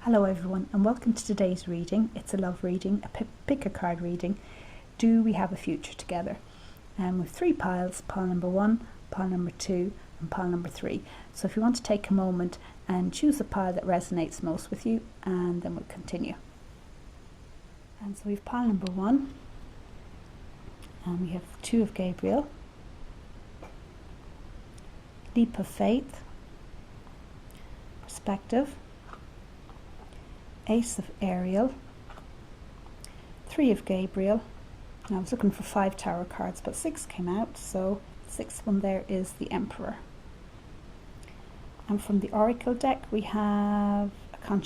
Hello everyone and welcome to today's reading. It's a love reading, a pick a card reading. Do we have a future together? With three piles, pile number 1, pile number 2 and pile number 3. So if you want to take a moment and choose the pile that resonates most with you, and then we'll continue. And so we've pile number 1 and we have 2 of Gabriel, leap of faith, perspective, Ace of Ariel, 3 of Gabriel. Now I was looking for 5 tarot cards, but 6 came out, so the 6th one there is the Emperor. And from the Oracle deck we have a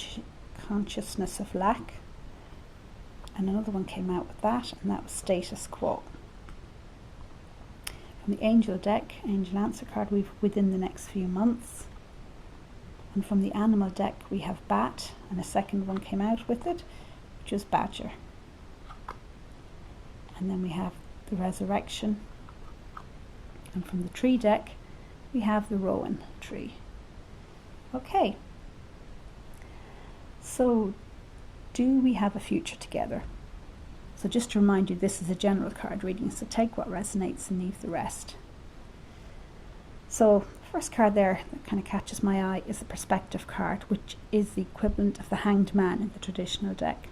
consciousness of lack, and another one came out with that, and that was status quo. From the Angel deck, Angel Answer card, we've within the next few months. And from the Animal deck we have Bat, and a second one came out with it, which is Badger. And then we have the Resurrection. And from the Tree deck we have the Rowan tree. Okay, so do we have a future together? So just to remind you, this is a general card reading, so take what resonates and leave the rest. So first card there that kind of catches my eye is the Perspective card, which is the equivalent of the Hanged Man in the traditional deck.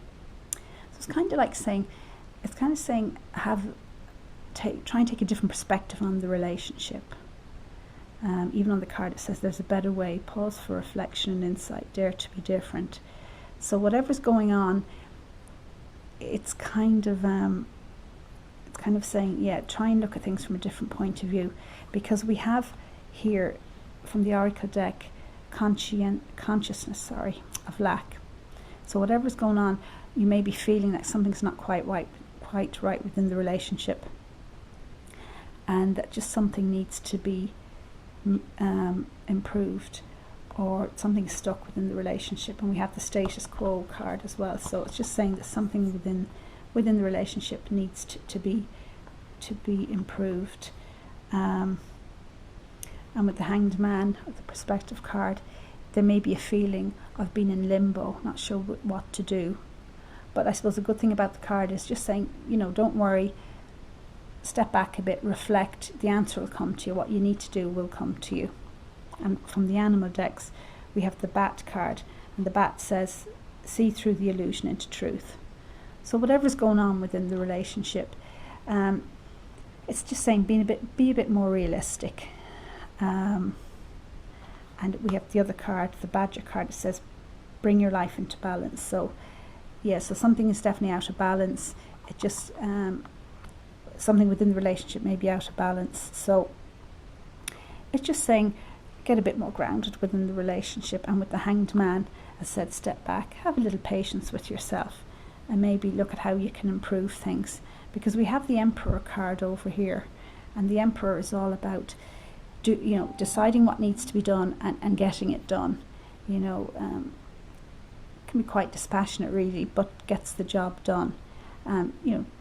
So it's kind of like saying, try and take a different perspective on the relationship. Even on the card it says there's a better way, pause for reflection and insight, dare to be different. So whatever's going on, it's kind of saying, yeah, try and look at things from a different point of view, because we have here from the Oracle deck consciousness of lack. So whatever's going on, you may be feeling that something's not quite right within the relationship, and that just something needs to be improved, or something's stuck within the relationship. And we have the Status Quo card as well, so it's just saying that something within the relationship needs to be improved. And with the Hanged Man, or the Perspective card, there may be a feeling of being in limbo, not sure what to do. But I suppose the good thing about the card is just saying, don't worry, step back a bit, reflect, the answer will come to you, what you need to do will come to you. And from the Animal decks we have the Bat card, and the Bat says, see through the illusion into truth. So whatever's going on within the relationship, it's just saying be a bit more realistic. And we have the other card, the Badger card, it says bring your life into balance. So yeah, so something is definitely out of balance. It just something within the relationship may be out of balance, so it's just saying get a bit more grounded within the relationship. And with the Hanged Man, as said, step back, have a little patience with yourself, and maybe look at how you can improve things, because we have the Emperor card over here, and the Emperor is all about deciding what needs to be done and getting it done. Can be quite dispassionate really, but gets the job done.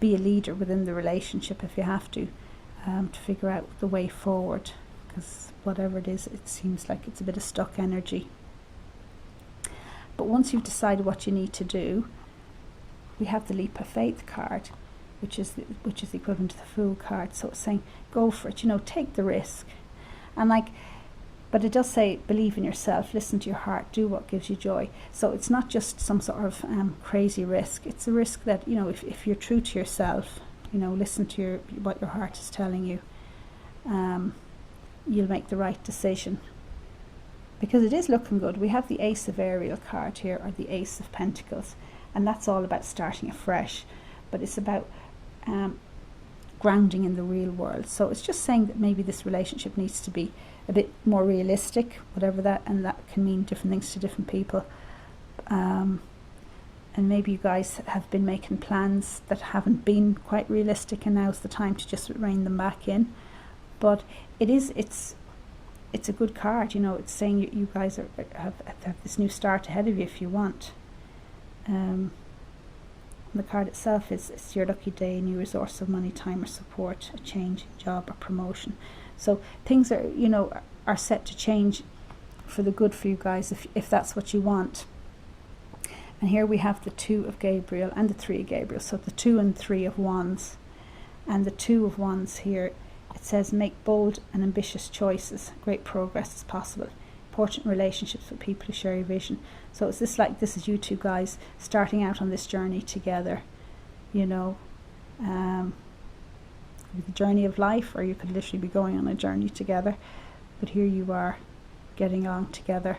Be a leader within the relationship if you have to figure out the way forward, because whatever it is, it seems like it's a bit of stuck energy. But once you've decided what you need to do, we have the Leap of Faith card, which is the equivalent to the Fool card. So it's saying go for it, take the risk. And but it does say believe in yourself, listen to your heart, do what gives you joy. So it's not just some sort of crazy risk. It's a risk that, if you're true to yourself, listen to what your heart is telling you, you'll make the right decision, because it is looking good. We have the Ace of Ariel card here, or the Ace of Pentacles, and that's all about starting afresh, but it's about grounding in the real world. So it's just saying that maybe this relationship needs to be a bit more realistic, whatever that, and that can mean different things to different people. And maybe you guys have been making plans that haven't been quite realistic, and now's the time to just rein them back in. But it's a good card, it's saying you guys have this new start ahead of you if you want. The card itself is it's your lucky day, new resource of money, time or support, a change in job or promotion. So things are set to change for the good for you guys if that's what you want. And here we have the 2 of Gabriel and the 3 of Gabriel. So the 2 and 3 of Wands. And the 2 of Wands here, it says make bold and ambitious choices. Great progress is possible. Important relationships with people who share your vision. So it's this is you two guys starting out on this journey together, you know, the journey of life, or you could literally be going on a journey together. But here you are getting along together.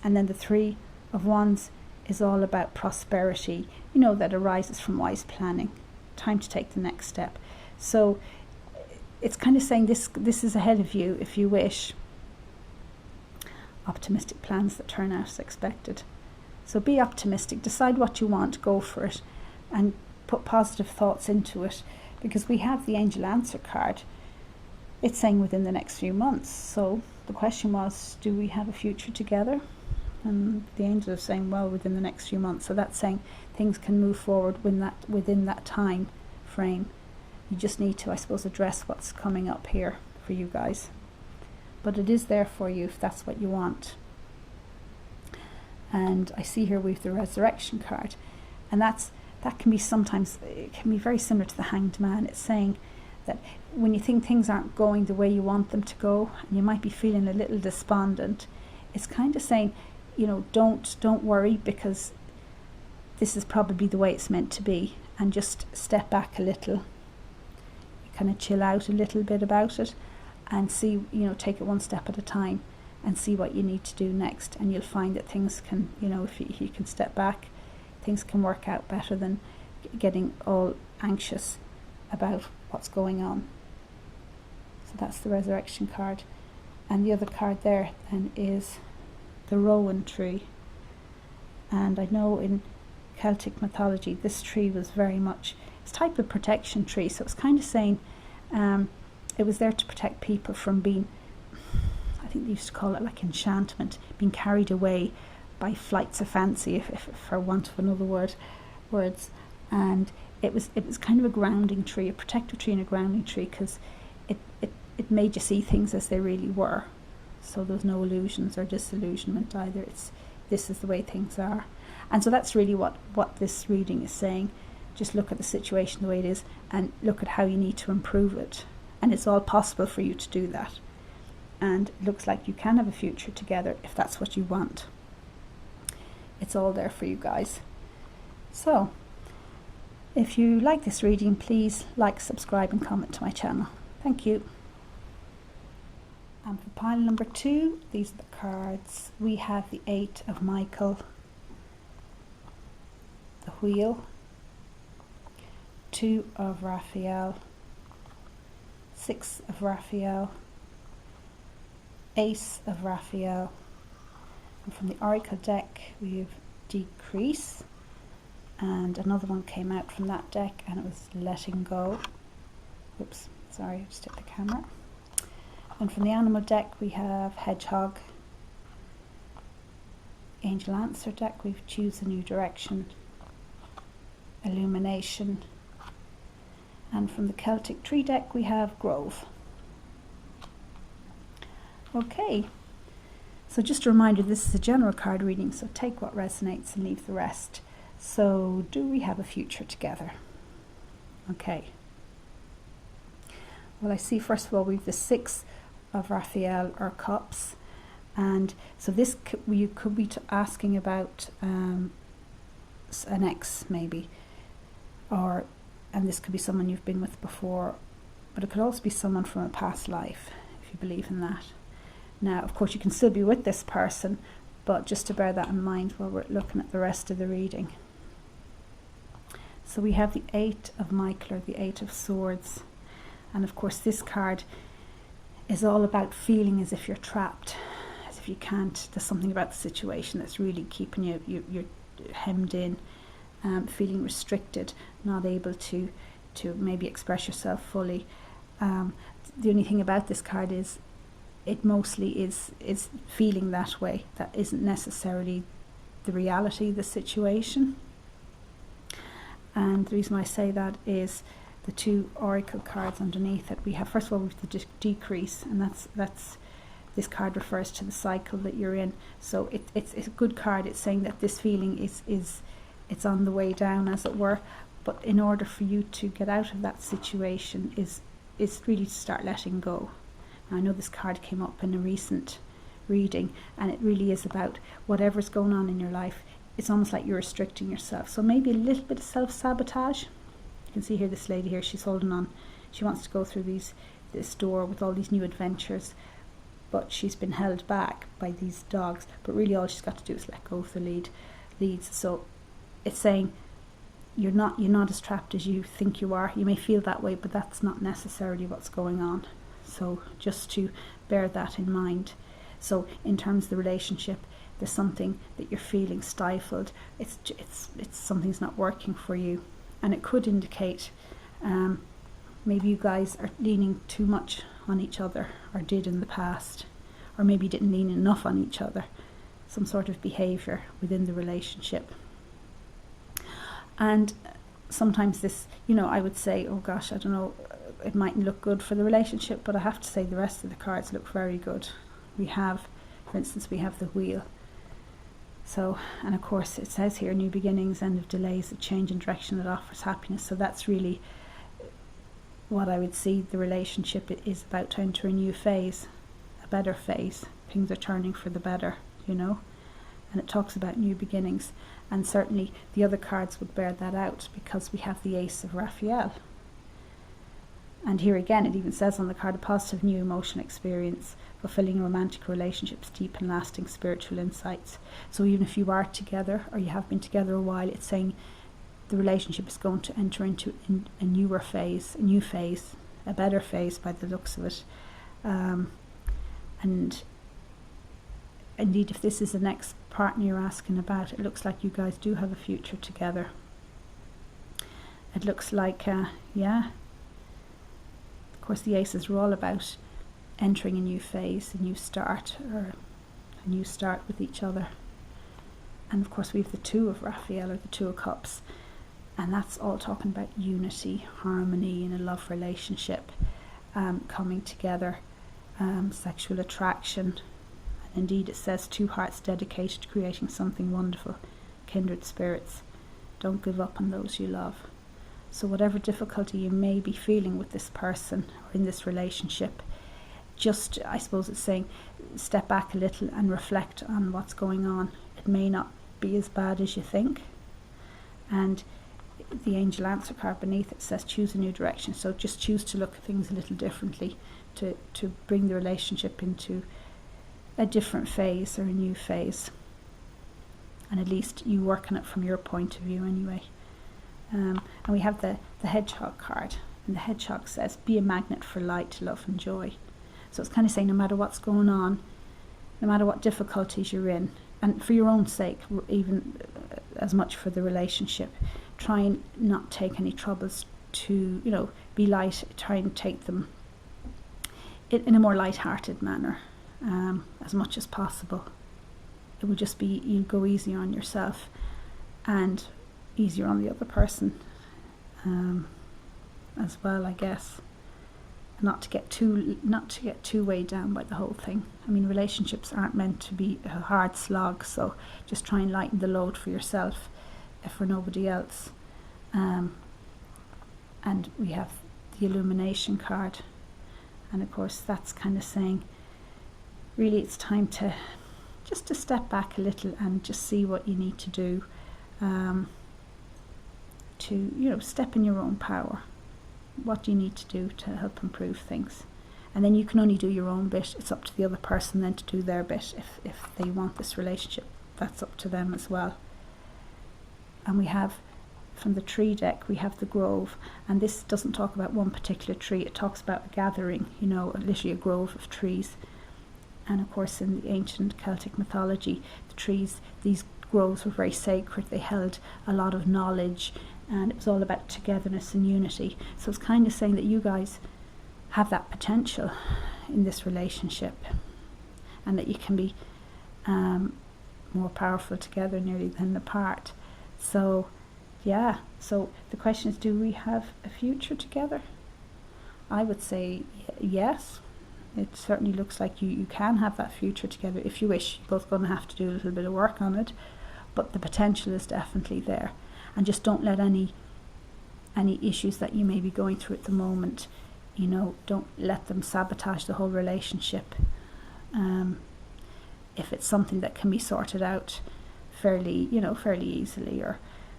And then the 3 of Wands is all about prosperity, you know, that arises from wise planning. Time to take the next step. So it's kind of saying this is ahead of you if you wish. Optimistic plans that turn out as expected. So be optimistic, decide what you want, go for it, and put positive thoughts into it, because we have the angel answer card. It's saying within the next few months. So the question was, do we have a future together? And the angel is saying, well, within the next few months. So that's saying things can move forward within that time frame. You just need to, I suppose, address what's coming up here for you guys. But it is there for you if that's what you want. And I see here we have the resurrection card. And that can be sometimes, it can be very similar to the Hanged Man. It's saying that when you think things aren't going the way you want them to go, and you might be feeling a little despondent, it's kind of saying, you know, don't worry, because this is probably the way it's meant to be, and just step back a little, kind of chill out a little bit about it, and see, you know, take it one step at a time and see what you need to do next. And you'll find that things can, you know, if you can step back, things can work out better than getting all anxious about what's going on. So that's the resurrection card. And the other card there then is the rowan tree. And I know in Celtic mythology this tree was very much, it's a type of protection tree. So it's kind of saying it was there to protect people from being, I think they used to call it like enchantment, being carried away by flights of fancy, if for want of another words. And it was kind of a grounding tree, a protective tree and a grounding tree, because it made you see things as they really were. So there was no illusions or disillusionment either. This is the way things are. And so that's really what this reading is saying. Just look at the situation the way it is and look at how you need to improve it. And it's all possible for you to do that. And it looks like you can have a future together if that's what you want. It's all there for you guys. So, if you like this reading, please like, subscribe and comment to my channel. Thank you. And for pile number 2, these are the cards. We have the 8 of Michael, the Wheel, 2 of Raphael, 6 of Raphael, Ace of Raphael, and from the Oracle deck we have Decrease, and another one came out from that deck and it was Letting Go. Oops, sorry, I just hit the camera. And from the Animal deck we have Hedgehog. Angel Answer deck we've Choose a New Direction, Illumination. And from the Celtic Tree deck we have Grove. Okay, so just a reminder, this is a general card reading, so take what resonates and leave the rest. So, do we have a future together? Okay. Well, I see first of all we have the 6 of Raphael or Cups, and so this you could be asking about an ex maybe, and this could be someone you've been with before, but it could also be someone from a past life, if you believe in that. Now, of course, you can still be with this person, but just to bear that in mind while we're looking at the rest of the reading. So we have the 8 of Michael, or the 8 of Swords. And of course, this card is all about feeling as if you're trapped, as if you can't. There's something about the situation that's really keeping you're hemmed in, feeling restricted, not able to maybe express yourself fully. The only thing about this card is it mostly is feeling that way. That isn't necessarily the reality of the situation. And the reason why I say that is the 2 oracle cards underneath it. We have, first of all, with the Decrease, and that's this card refers to the cycle that you're in. So it's a good card. It's saying that this feeling is it's on the way down, as it were. But in order for you to get out of that situation is really to start letting go. Now, I know this card came up in a recent reading, and it really is about whatever's going on in your life. It's almost like you're restricting yourself. So maybe a little bit of self-sabotage. You can see here this lady here, she's holding on. She wants to go through this door with all these new adventures, but she's been held back by these dogs. But really all she's got to do is let go of the leads. So it's saying you're not as trapped as you think you are. You may feel that way, but that's not necessarily what's going on. So just to bear that in mind. So in terms of the relationship, there's something that you're feeling stifled. It's something's not working for you, and it could indicate maybe you guys are leaning too much on each other, or did in the past, or maybe didn't lean enough on each other. Some sort of behaviour within the relationship. And sometimes this, I would say, oh gosh, I don't know, it mightn't look good for the relationship, but I have to say the rest of the cards look very good. We have, for instance, we have the wheel. So, and of course it says here, new beginnings, end of delays, a change in direction that offers happiness. So that's really what I would see the relationship is about, to enter a new phase, a better phase. Things are turning for the better, and it talks about new beginnings. And certainly the other cards would bear that out, because we have the Ace of Raphael. And here again, it even says on the card, a positive new emotional experience, fulfilling romantic relationships, deep and lasting spiritual insights. So even if you are together, or you have been together a while, it's saying the relationship is going to enter into a new phase, a better phase by the looks of it. And indeed, if this is the next partner you're asking about, it looks like you guys do have a future together. It looks like, of course the aces are all about entering a new phase, a new start, or a new start with each other. And of course we have the Two of Raphael, or the Two of Cups, and that's all talking about unity, harmony in a love relationship, coming together, sexual attraction. Indeed, it says two hearts dedicated to creating something wonderful, kindred spirits. Don't give up on those you love. So whatever difficulty you may be feeling with this person or in this relationship, just, I suppose it's saying, step back a little and reflect on what's going on. It may not be as bad as you think. And the angel answer card beneath it says choose a new direction. So just choose to look at things a little differently, to bring the relationship into a different phase, or a new phase, and at least you work on it from your point of view anyway. And we have the hedgehog card, and the hedgehog says be a magnet for light, love and joy. So it's kind of saying no matter what's going on, no matter what difficulties you're in, and for your own sake, even as much for the relationship, try and not take any troubles, to be light. Try and take them in a more light-hearted manner. As much as possible. It will just be, you go easier on yourself and easier on the other person as well, I guess. Not to get too weighed down by the whole thing. I mean, relationships aren't meant to be a hard slog, so just try and lighten the load for yourself, if for nobody else. And we have the illumination card, and of course that's kind of saying really it's time to step back a little and just see what you need to do, to step in your own power. What do you need to do to help improve things? And then you can only do your own bit. It's up to the other person then to do their bit. If they want this relationship, that's up to them as well. And we have, from the tree deck, we have the grove, and this doesn't talk about one particular tree. It talks about a gathering, literally a grove of trees. And of course in the ancient Celtic mythology, the trees, these groves were very sacred. They held a lot of knowledge, and it was all about togetherness and unity. So it's kind of saying that you guys have that potential in this relationship, and that you can be more powerful together nearly than apart. So so the question is, do we have a future together? I would say yes. It certainly looks like you can have that future together if you wish. You're both going to have to do a little bit of work on it, but the potential is definitely there. And just don't let any issues that you may be going through at the moment, don't let them sabotage the whole relationship. If it's something that can be sorted out fairly easily, or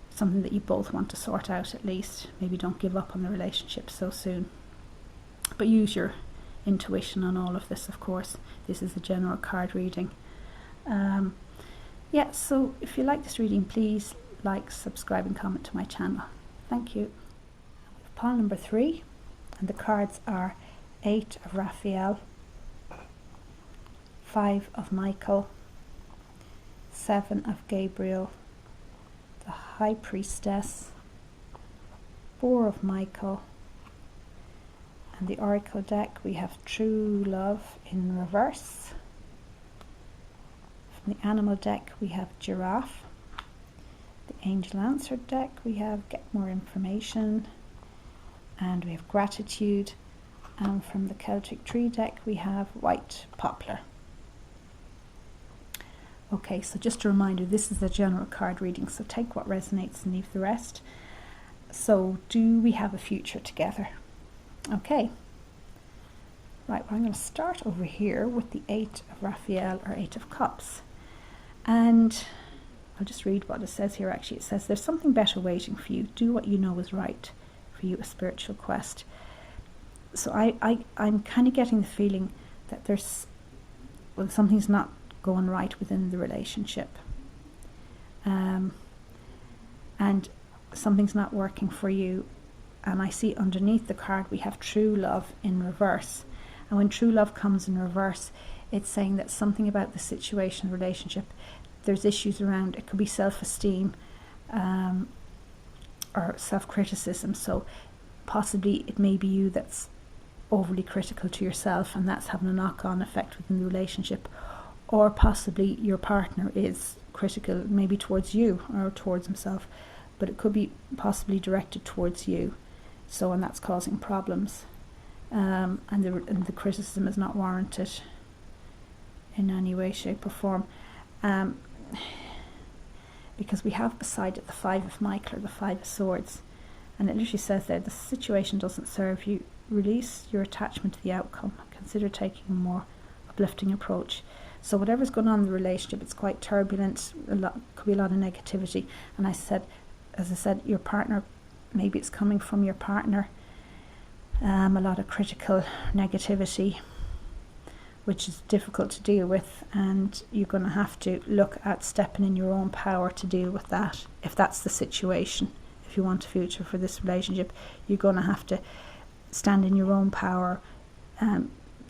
something that you both want to sort out, at least maybe don't give up on the relationship so soon. But use your intuition on all of this, of course. This is a general card reading. So if you like this reading, please like, subscribe and comment to my channel. Thank you. Pile number 3, and the cards are 8 of Raphael, 5 of Michael, 7 of Gabriel, the High Priestess, 4 of Michael, and the Oracle deck we have True Love in reverse. From the Animal deck we have Giraffe. The Angel Answer deck we have Get More Information, and we have Gratitude. And from the Celtic Tree deck we have White Poplar. Okay, so just a reminder, this is a general card reading, so take what resonates and leave the rest. So, do we have a future together? Okay. Right, well, I'm going to start over here with the 8 of Raphael, or 8 of Cups. And I'll just read what it says here. Actually, it says, there's something better waiting for you. Do what you know is right for you, a spiritual quest. So I'm kind of getting the feeling that something's not going right within the relationship. And something's not working for you. And I see underneath the card we have True Love in reverse. And when True Love comes in reverse, it's saying that something about the situation, relationship, there's issues around. It could be self-esteem or self-criticism. So possibly it may be you that's overly critical to yourself, and that's having a knock-on effect within the relationship. Or possibly your partner is critical, maybe towards you or towards himself, but it could be possibly directed towards you. So, and that's causing problems, and the criticism is not warranted in any way, shape or form, because we have beside it the 5 of Michael, or the 5 of Swords, and it literally says there, the situation doesn't serve you. Release your attachment to the outcome. Consider taking a more uplifting approach. So whatever's going on in the relationship, it's quite turbulent. Could be a lot of negativity. And as I said, your partner, maybe it's coming from your partner, a lot of critical negativity, which is difficult to deal with, and you're going to have to look at stepping in your own power to deal with that, if that's the situation. If you want a future for this relationship, you're going to have to stand in your own power,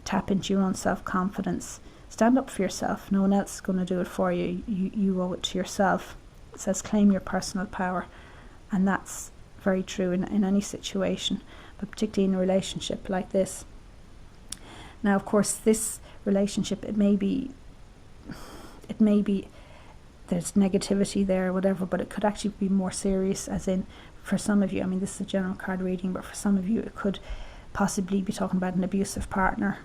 tap into your own self-confidence, stand up for yourself. No one else is going to do it for you. You owe it to yourself. It says claim your personal power, and that's very true in any situation, but particularly in a relationship like this. Now, of course, this relationship, it may be there's negativity there or whatever, but it could actually be more serious, as in, for some of you, I mean, this is a general card reading, but for some of you it could possibly be talking about an abusive partner,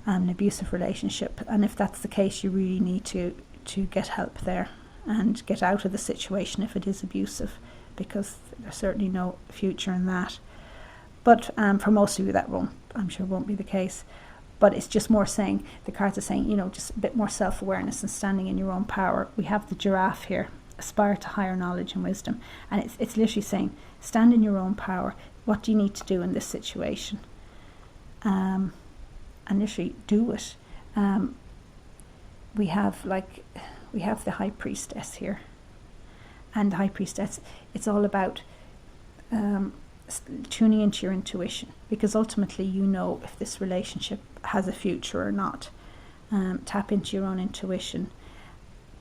an abusive relationship. And if that's the case, you really need to get help there and get out of the situation if it is abusive, because there's certainly no future in that. But for most of you, I'm sure won't be the case. But it's just more saying, the cards are saying, just a bit more self-awareness and standing in your own power. We have the Giraffe here, aspire to higher knowledge and wisdom. And it's literally saying, stand in your own power. What do you need to do in this situation? And literally do it. We have the High Priestess here. And the High Priestess, it's all about tuning into your intuition, because ultimately you know if this relationship has a future or not. Tap into your own intuition,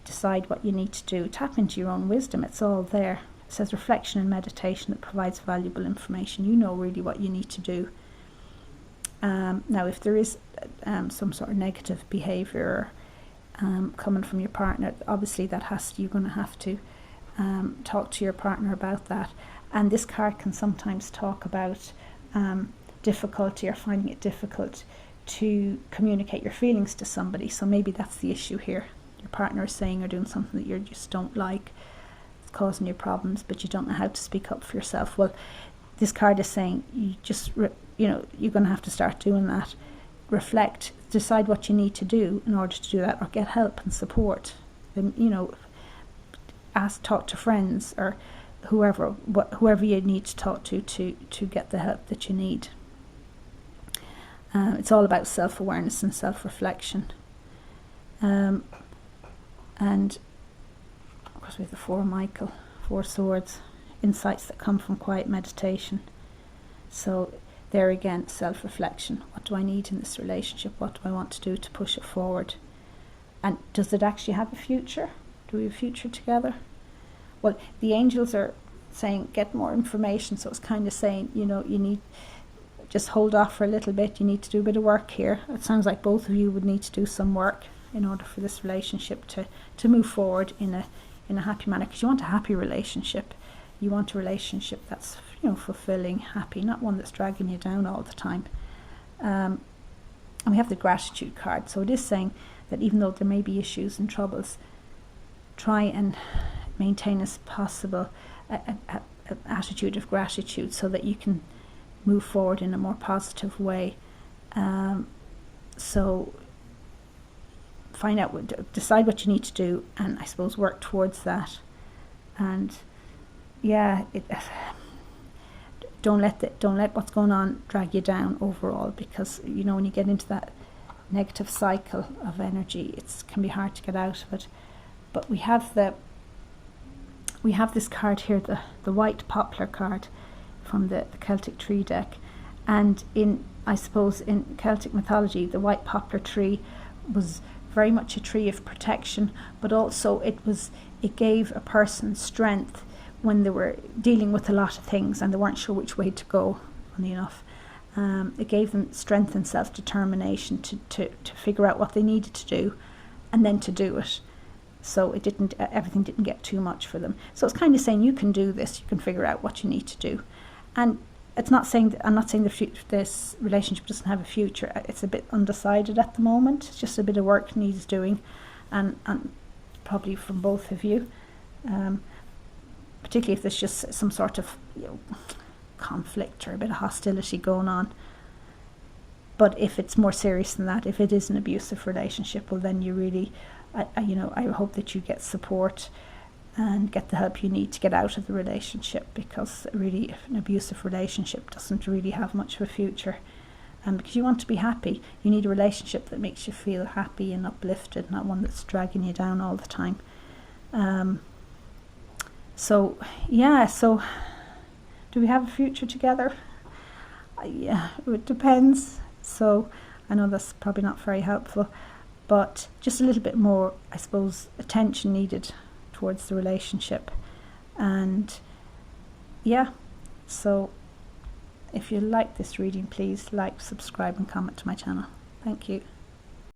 decide what you need to do, tap into your own wisdom. It's all there. It says reflection and meditation that provides valuable information. You know really what you need to do. Now if there is some sort of negative behaviour coming from your partner, obviously you're going to have to talk to your partner about that. And this card can sometimes talk about difficulty, or finding it difficult to communicate your feelings to somebody. So maybe that's the issue here. Your partner is saying or doing something that you just don't like. It's causing you problems, but you don't know how to speak up for yourself. Well, this card is saying you just, you're going to have to start doing that. Reflect, decide what you need to do in order to do that, or get help and support. And, talk to friends or whoever you need to talk to get the help that you need. It's all about self-awareness and self-reflection. And of course we have the Four Swords, insights that come from quiet meditation. So there again, self-reflection. What do I need in this relationship? What do I want to do to push it forward? And does it actually have a future? Do we have a future together? Well, the angels are saying get more information. So it's kind of saying, you need just hold off for a little bit. You need to do a bit of work here. It sounds like both of you would need to do some work in order for this relationship to move forward in a happy manner. Because you want a happy relationship. You want a relationship that's fulfilling, happy, not one that's dragging you down all the time. And we have the gratitude card. So it is saying that even though there may be issues and troubles, try and maintain as possible an attitude of gratitude so that you can move forward in a more positive way. So find out, decide what you need to do, and I suppose work towards that. And don't let what's going on drag you down overall, because when you get into that negative cycle of energy, it can be hard to get out of it. But we have this card here, the white poplar card from the Celtic tree deck. And in Celtic mythology, the white poplar tree was very much a tree of protection, but also it gave a person strength when they were dealing with a lot of things and they weren't sure which way to go, funny enough. It gave them strength and self-determination to figure out what they needed to do and then to do it. So everything didn't get too much for them. So it's kind of saying you can do this, you can figure out what you need to do. And I'm not saying this relationship doesn't have a future. It's a bit undecided at the moment. It's just a bit of work needs doing, and probably from both of you. Particularly if there's just some sort of conflict or a bit of hostility going on. But if it's more serious than that, if it is an abusive relationship, well then you really, I hope that you get support and get the help you need to get out of the relationship, because really an abusive relationship doesn't really have much of a future. And because you want to be happy, you need a relationship that makes you feel happy and uplifted, not one that's dragging you down all the time. So do we have a future together? It depends. So I know that's probably not very helpful, but just a little bit more, I suppose, attention needed towards the relationship. And so if you like this reading, please like, subscribe and comment to my channel. Thank you.